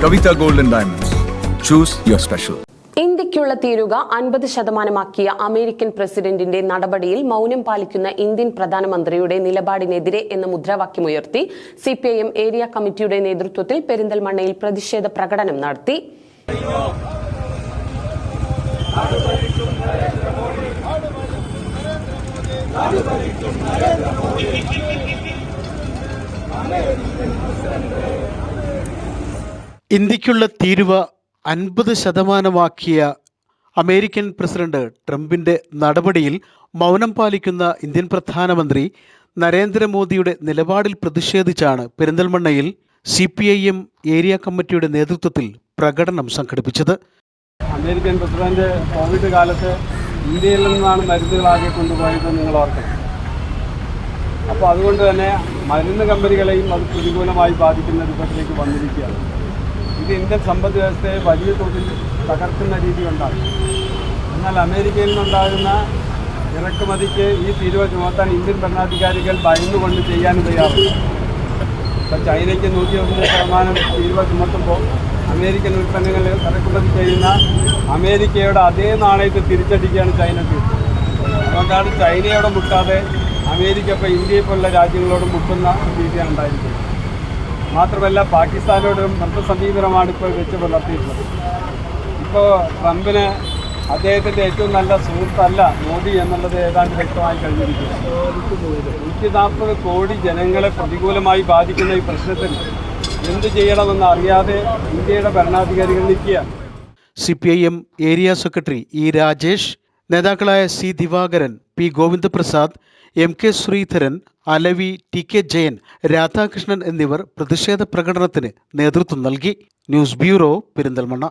Kavita Gold and Diamonds. Choose your special. ഇന്ത്യക്കുള്ള തീരുവ 50% American പ്രസിഡന്റിന്റെ നടപടിയിൽ മൗനം പാലിക്കുന്ന ഇന്ത്യൻ പ്രധാനമന്ത്രിയുടെ നിലപാടിനെതിരെ എന്ന മുദ്രാവാക്യമുയർത്തി സിപിഐഎം ഏരിയ കമ്മിറ്റിയുടെ നേതൃത്വത്തിൽ പെരിന്തൽമണ്ണയിൽ പ്രതിഷേധ പ്രകടനം നടത്തി. ഇന്ത്യക്കുള്ള തീരുവ 50% അമേരിക്കൻ പ്രസിഡന്റ് ട്രംപിന്റെ നടപടിയിൽ മൗനം പാലിക്കുന്ന ഇന്ത്യൻ പ്രധാനമന്ത്രി നരേന്ദ്രമോദിയുടെ നിലപാടിൽ പ്രതിഷേധിച്ചാണ് പെരിന്തൽമണ്ണയിൽ സിപിഐഎം ഏരിയ കമ്മിറ്റിയുടെ നേതൃത്വത്തിൽ പ്രകടനം സംഘടിപ്പിച്ചത്. അമേരിക്കൻ പ്രസിഡന്റ് കോവിഡ് കാലത്ത് ഇന്ത്യയിൽ നിന്നാണ് മരുന്നുകളാകെ കൊണ്ടുപോയത് നിങ്ങൾ ഓർക്കണം. അപ്പോൾ അതുകൊണ്ട് തന്നെ മരുന്ന് കമ്പനികളെയും അത് പ്രതികൂലമായി ബാധിക്കുന്ന രൂപത്തിലേക്ക് വന്നിരിക്കുകയാണ്. ഇത് ഇന്ത്യൻ സമ്പദ് വ്യവസ്ഥയെ വലിയ തോതിൽ തകർക്കുന്ന രീതി ഉണ്ടാകും. എന്നാൽ അമേരിക്കയിൽ നിന്നുണ്ടാകുന്ന ഇറക്കുമതിക്ക് ഈ തീരുവ ചുമത്താൻ ഇന്ത്യൻ ഭരണാധികാരികൾ ഭയന്നുകൊണ്ട് ചെയ്യാനും തയ്യാറുണ്ട്. ഇപ്പോൾ ചൈനയ്ക്ക് 101% തീരുവ ചുമത്തുമ്പോൾ അമേരിക്കൻ ഉൽപ്പന്നങ്ങൾ ഇറക്കുമതി ചെയ്യുന്ന അമേരിക്കയുടെ അതേ നാണയത്തിൽ തിരിച്ചടിക്കുകയാണ് ചൈന ചെയ്തത്. അതുകൊണ്ടാണ് ചൈനയോട് മുട്ടാതെ അമേരിക്ക ഇപ്പോൾ ഇന്ത്യയെ പോലുള്ള രാജ്യങ്ങളോട് മുട്ടുന്ന രീതിയാണ് ഉണ്ടായിരിക്കുന്നത്. മാത്രമല്ല പാകിസ്ഥാനോടും സമീപനമാണ് ഇപ്പോൾ വെച്ച് പുലർത്തിയിട്ടുള്ളത്. ഇപ്പോൾ ട്രംപിന് അദ്ദേഹത്തിൻ്റെ ഏറ്റവും നല്ല സുഹൃത്തല്ല മോദി എന്നുള്ളത് ഏതാണ്ട് വ്യക്തമായി കഴിഞ്ഞിരിക്കുന്നു. 140 കോടി ജനങ്ങളെ പ്രതികൂലമായി ബാധിക്കുന്ന ഈ പ്രശ്നത്തിൽ എന്ത് ചെയ്യണമെന്ന് അറിയാതെ ഇന്ത്യയുടെ ഭരണാധികാരികൾ നിൽക്കുകയാണ്. CPIM area secretary E Rajesh, നേതാക്കളായ C Divakaran, P Govindaprasad, M K Sreedharan, Alavi, T K Jayan, Radhakrishnan എന്നിവർ പ്രതിഷേധ പ്രകടനത്തിന് നേതൃത്വം നൽകി. News bureau, Perinthalmanna.